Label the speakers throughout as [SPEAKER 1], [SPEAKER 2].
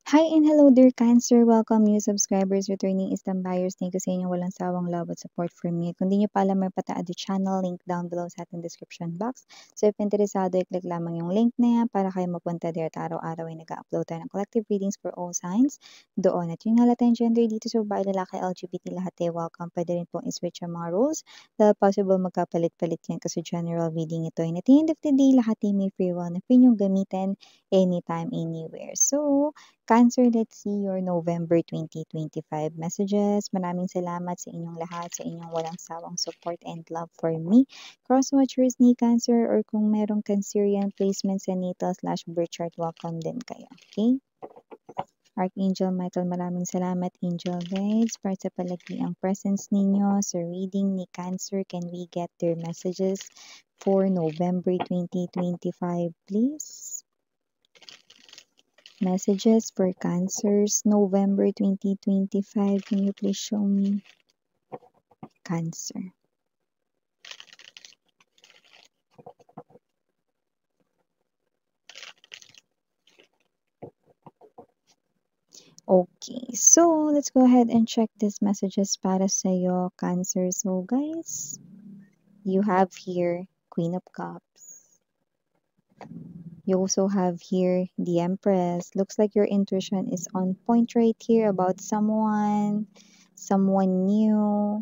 [SPEAKER 1] Hi and hello dear Cancer! Welcome new subscribers, returning Islam buyers. Thank you sa inyong walang sawang love at support for me. Kung di nyo pa alam, may pataad the channel, link down below sa ating description box. So if interesado, i-click lamang yung link na yan para kayo mapunta there at araw-araw ay nag-upload tayo ng collective readings for all signs. Doon at yung halata yung gender dito sa babae, lalaki, LGBT, lahat ay welcome. Pwede rin pong i-switch ang mga rules dahil possible magkapalit-palit yan kasi general reading ito. And at the end of the day, lahat ay may free will na free nyo gamitin anytime, anywhere. So, Cancer, let's see your November 2025 messages. Maraming salamat sa inyong lahat, sa inyong walang sawang support and love for me. Cross-watchers ni Cancer or kung merong Cancerian placement sa natal/birth chart, welcome din kayo. Okay? Archangel Michael, maraming salamat. Angel guides, para sa palagi ang presence ninyo sa reading ni Cancer. Can we get their messages for November 2025, please? Messages for Cancers, November 2025. Can you please show me? Cancer. Okay, so let's go ahead and check these messages para sa'yo, Cancer. So guys, you have here Queen of Cups. You also have here the Empress. Looks like your intuition is on point right here about someone new.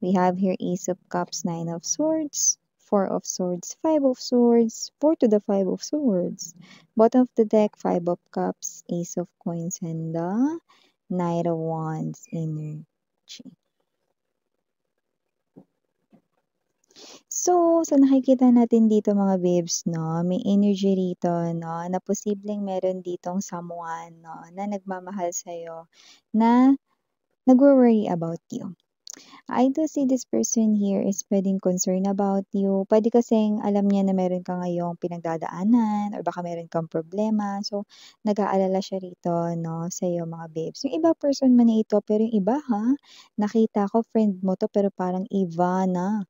[SPEAKER 1] We have here Ace of Cups, Nine of Swords, Four of Swords, Five of Swords, Four to the Five of Swords. Bottom of the deck, Five of Cups, Ace of Coins, and the Knight of Wands energy. So, sa nakikita natin dito mga babes, no, may energy rito, no, na posibleng meron ditong someone, no, na nagmamahal sa'yo, na nagwo-worry about you. I do see this person here is pwedeng concerned about you. Pwede kasing alam niya na meron ka ngayong pinagdadaanan or baka meron kang problema. So, nag-aalala siya rito, no, sa iyo mga babes. Yung iba person man na ito, pero yung iba ha, nakita ko friend mo to pero parang iba na.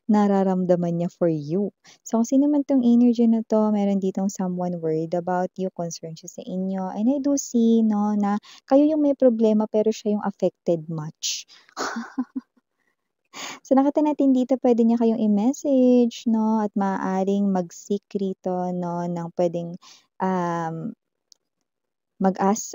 [SPEAKER 1] Nararamdaman niya for you. So, kung sino man tong energy na to, meron ditong someone worried about you, concerned siya sa inyo. And I do see, no, na kayo yung may problema pero siya yung affected much. So, nakita natin dito, pwede niya kayong i-message, no, at maaaring mag-seek rito, no, ng pwedeng um, mag-ask,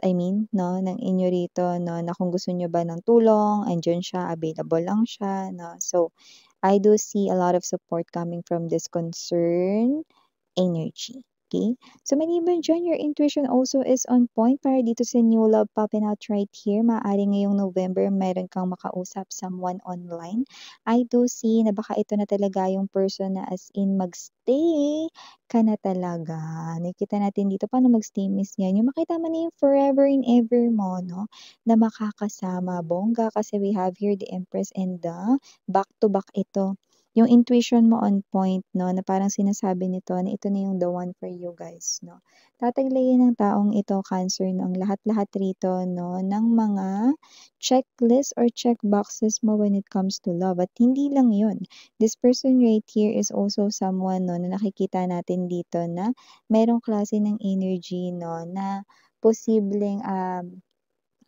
[SPEAKER 1] no, ng inyo rito, no, na kung gusto niyo ba ng tulong, andyan siya, available lang siya, no. So, I do see a lot of support coming from this concern energy. Okay? So, maliban dyan, your intuition also is on point para dito sa new love popping out right here. Maaari ngayong November, meron kang makausap someone online. I do see na baka ito na talaga yung person na as in magstay ka na talaga. Nakita natin dito, paano magstay miss yan? Yung makita mo na yung forever and ever mo, no? Na makakasama. Bongga kasi we have here the Empress and the back-to-back ito. Yung intuition mo on point, no, na parang sinasabi nito na ito na yung the one for you guys, no. Tataglayin ng taong ito, Cancer, no, ang lahat-lahat rito, no, ng mga checklist or check boxes mo when it comes to love. At hindi lang yun. This person right here is also someone, no, na nakikita natin dito na merong klase ng energy, no, na posibleng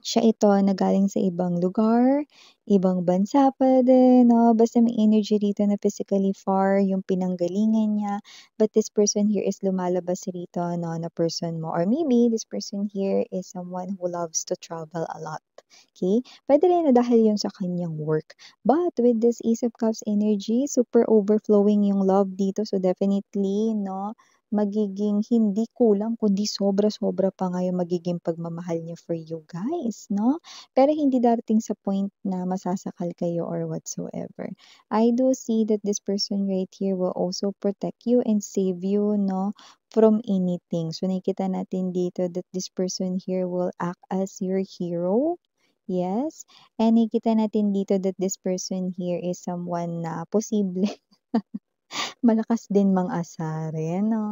[SPEAKER 1] siya ito na galing sa ibang lugar, ibang bansa pa din, no? Basta may energy rito na physically far yung pinanggalingan niya. But this person here is lumalabas rito, no, na person mo. Or maybe this person here is someone who loves to travel a lot. Okay? Pwede rin na dahil yun sa kanyang work. But with this Ace of Cups energy, super overflowing yung love dito. So definitely, no, magiging hindi kulang kundi sobra-sobra pa nga yung magiging pagmamahal niya for you guys, no? Pero hindi darating sa point na masasakal kayo or whatsoever. I do see that this person right here will also protect you and save you, no, from anything. So nakikita natin dito that this person here will act as your hero. Yes. And nakikita natin dito that this person here is someone na posible malakas din mang-asarin 'no?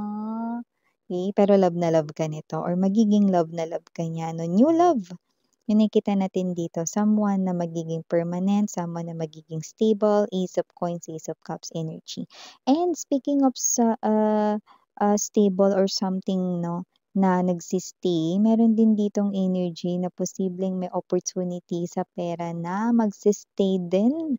[SPEAKER 1] Okay, pero love na love ka nito or magiging love na love ka niya 'no, new love. Yung nakikita natin dito, someone na magiging permanent, someone na magiging stable, Ace of Coins, Ace of Cups energy. And speaking of sa stable or something 'no, na nagsi-stay, meron din ditong energy na posibleng may opportunity sa pera na magsi-stay din.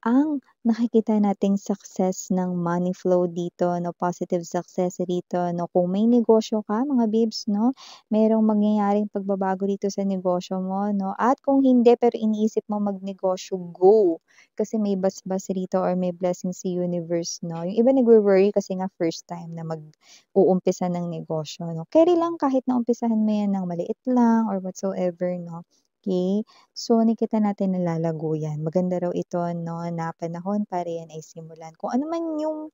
[SPEAKER 1] Ang nakikita nating success ng money flow dito 'no, positive success rito 'no. Kung may negosyo ka mga babes 'no, merong mangyayaring pagbabago dito sa negosyo mo 'no, at kung hindi pero iniisip mo magnegosyo, go! Kasi may basbas rito or may blessing sa universe 'no. Yung iba nagwo-worry kasi nga first time na mag-uumpisa ng negosyo 'no. Keri lang kahit na umpisahan mo yan ng maliit lang or whatsoever 'no, okey? So, nakikita natin na lalago yan. Maganda raw ito 'no, na panahon para yan ay simulan. Kung ano man yung,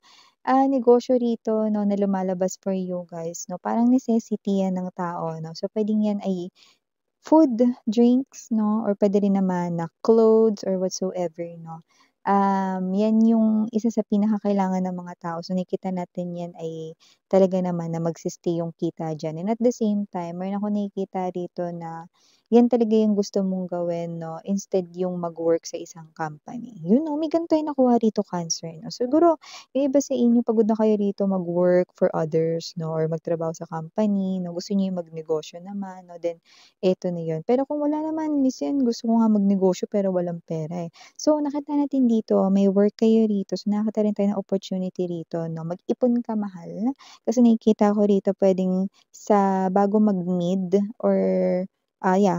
[SPEAKER 1] negosyo rito 'no, na lumalabas for you guys 'no, parang necessity yan ng tao 'no. So, puwedeng yan ay food, drinks 'no, or puwede rin naman na clothes or whatsoever 'no. Yan yung isa sa pinakakailangan ng mga tao. So, nakikita natin yan ay talaga naman na magsi-stay yung kita diyan. And at the same time, meron akong nakikita rito na yan talaga yung gusto mong gawin 'no, instead yung mag-work sa isang company. Yun 'no, may ganito yung nakuha rito Cancer 'no. Siguro yung iba sa inyo pagod na kayo rito mag-work for others 'no, or magtrabaho sa company 'no, gusto niyo yung magnegosyo naman 'no, then eto na yun. Pero kung wala naman, minsan gusto ko nga magnegosyo pero walang pera, eh. So, nakita natin dito may work kayo rito, so nakakita rin tayo ng opportunity rito 'no, mag-ipon ka mahal. Kasi nakikita ko rito puwedeng sa bago mag-mid or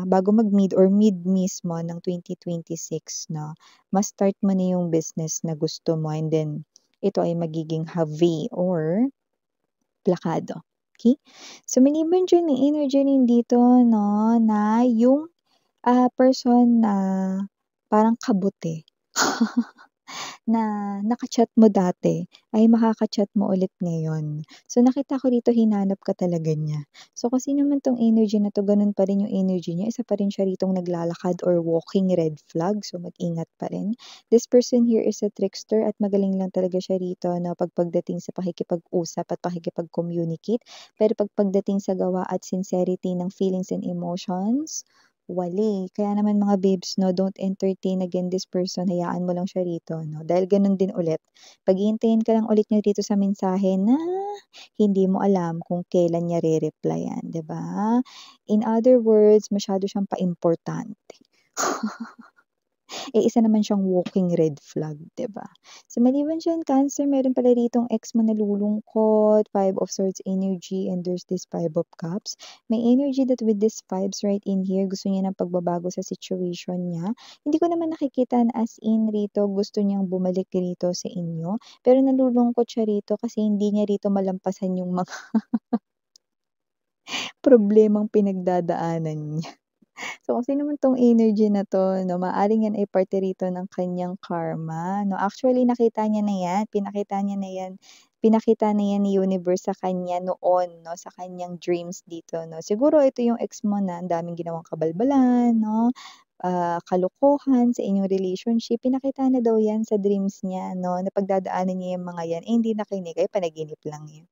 [SPEAKER 1] bago mag-mid or mid mismo ng 2026 'no, ma-start mo na yung business na gusto mo and then ito ay magiging heavy or plakado, okey? So, maliban diyan may energy rin dito 'no, na yung, person na parang kabute. Na naka-chat mo dati ay makaka-chat mo ulit ngayon. So, nakita ko dito hinanap ka talaga niya. So, kasi naman 'tong energy na 'to gano'n pa rin yung energy niya, isa pa rin siya ritong naglalakad or walking red flag, so mag-ingat pa rin. This person here is a trickster at magaling lang talaga siya rito na pagdating sa pakikipag-usap at pakikipag-communicate. Pero pagdating sa gawa at sincerity ng feelings and emotions, wali. Kaya naman mga babes 'no, don't entertain again this person, hayaan mo lang siya rito 'no, dahil gano'n din ulit. Paghihintayin ka lang ulit niya dito sa mensahe na hindi mo alam kung kailan niya re-replyan, 'di ba? In other words, masyado siyang paimportante. Eh, isa naman siyang walking red flag, 'di ba? So, maliban diyan Cancer, meron pala ditong ex mo nalulungkot, Five of Swords energy, and there's this Five of Cups. May energy that with these vibes right in here, gusto niya ng pagbabago sa situation niya. Hindi ko naman nakikita na as in rito gusto niyang bumalik rito sa inyo, pero nalulungkot siya rito kasi hindi niya rito malampasan yung mga problemang pinagdadaanan niya. So, kasi naman 'tong energy na 'to 'no, maaaring yan ay parte rito ng kanyang karma 'no. Actually nakita niya na yan, pinakita na yan ni universe sa kanya noon 'no, sa kanyang dreams dito 'no. Siguro ito yung ex mo na ang daming ginawang kabalbalan 'no, kalokohan sa inyong relationship, pinakita na daw yan sa dreams niya 'no, napagdadaanan niya yung mga yan, eh, hindi nakinig, ay panaginip lang yun.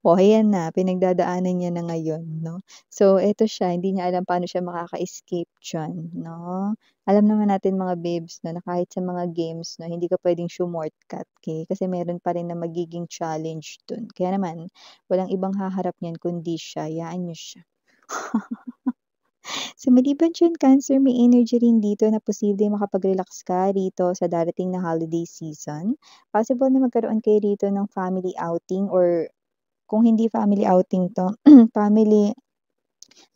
[SPEAKER 1] O ayan na, pinagdadaanan niya na ngayon 'no. So eto siya, hindi niya alam paano siya makaka-escape diyan 'no. Alam naman natin mga babes 'no, na kahit sa mga games 'no, hindi ka puwedeng shortcut, okey? Kasi meron pa rin na magiging challenge dun. Kaya naman walang ibang haharap niyan kundi siya, hayaan niyo siya. So maliban diyan Cancer, may energy rin dito na posibleng makapag-relax ka rito sa darating na holiday season. Possible na magkaroon kayo rito ng family outing or kung hindi family outing 'to, family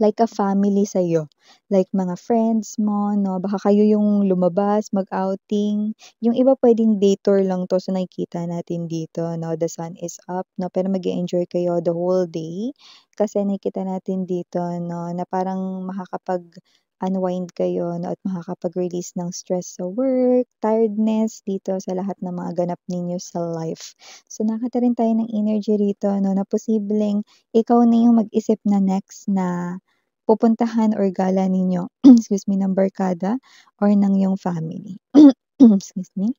[SPEAKER 1] like a family sa'yo. Like mga friends mo 'no, baka kayo yung lumabas, mag-outing. Yung iba puwedeng day tour lang 'to, so nakikita natin dito 'no, the sun is up 'no, pero mag-e-enjoy kayo the whole day. Kasi nakikita natin dito 'no, na parang makakapag-unwind kayo 'no, at makakapag-release ng stress sa work, tiredness dito sa lahat ng mga ganap ninyo sa life. So nakita rin tayo ng energy rito 'no, na posibleng ikaw na yung mag-isip na next na pupuntahan or gala ninyo, excuse me, ng barkada or ng iyong family. Excuse me.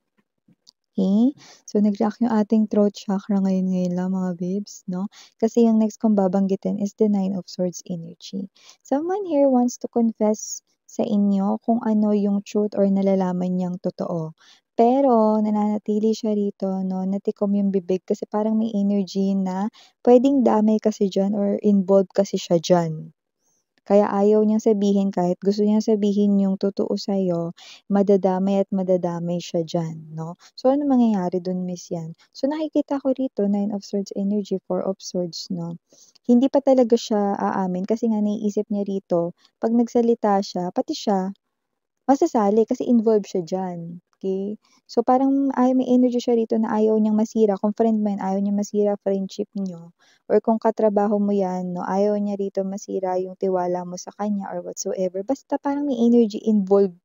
[SPEAKER 1] Okay. So, nag-react yung ating throat chakra ngayon-ngayon lang mga babes 'no, kasi yung next kong babanggitin is the Nine of Swords energy. Someone here wants to confess sa inyo kung ano yung truth or nalalaman niyang totoo. Pero nananatili siya rito 'no, natikom yung bibig kasi parang may energy na puwedeng damay kasi diyan or involved kasi siya diyan. Kaya ayaw niyang sabihin kahit gusto niyang sabihin yung totoo sa'yo, madadamay at madadamay siya diyan 'no. So, ano mangyayari dun Miss 'yan? So, nakikita ko rito Nine of Swords energy, Four of Swords 'no. Hindi pa talaga siya aamin kasi nga naiisip niya rito 'pag nagsalita siya, pati siya masasali kasi involved siya diyan, okey? So, parang may energy siya rito na ayaw niyang masira, kung friend mo 'yan, ayaw niyang masira friendship niyo or kung katrabaho mo 'yan 'no, ayaw niya rito masira yung tiwala mo sa kanya or whatsoever. Basta parang may energy involved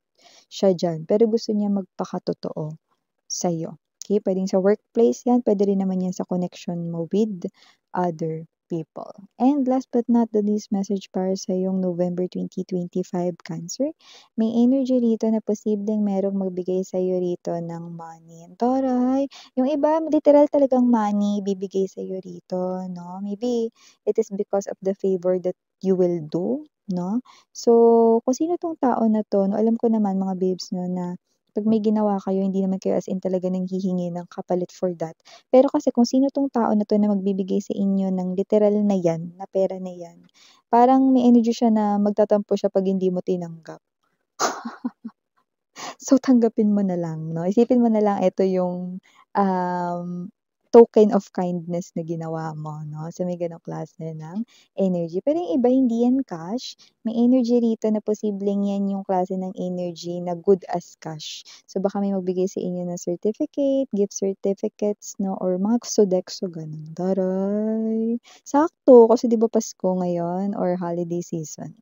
[SPEAKER 1] siya diyan, pero gusto niya magpakatotoo sa'yo, okey? Puwedeng sa workplace 'yan, puwede rin naman 'yan sa connection mo with other people. And last but not the least message para sa iyong November 2025 Cancer, may energy rito na posibleng merong magbigay sa'yo rito ng money. Taray! Yung iba literal talagang money bibigay sa'yo rito 'no, maybe it is because of the favor that you will do 'no. So, kung sino 'tong tao na 'to 'no, alam ko naman mga babes 'no na 'pag may ginawa kayo hindi naman kayo as in talaga nanghihingi ng kapalit for that. Pero kasi kung sino 'tong tao na 'to na magbibigay sa inyo ng literal na 'yan, na pera na 'yan, parang may energy siya na magtatampo siya 'pag hindi mo tinanggap. So, tanggapin mo na lang 'no, isipin mo na lang ito yung, um, token of kindness na ginawa mo 'no, so may gano'ng klase ng energy. Pero yung iba hindi yan cash, may energy rito na posibleng yan yung klase ng energy na good as cash. So, baka may magbigay sa inyo ng certificate, gift certificates 'no, or mga Sodexo gano'n. Taray! Sakto kasi 'di ba Pasko ngayon or holiday season.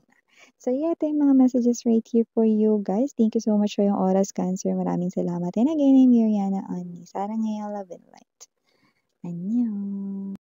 [SPEAKER 1] So yeah, ito yung mga messages right here for you guys. Thank you so much for yung oras, Cancer. Maraming salamat. And again, I'm Miriana Ani. Sarang Love and Light. Annyeong!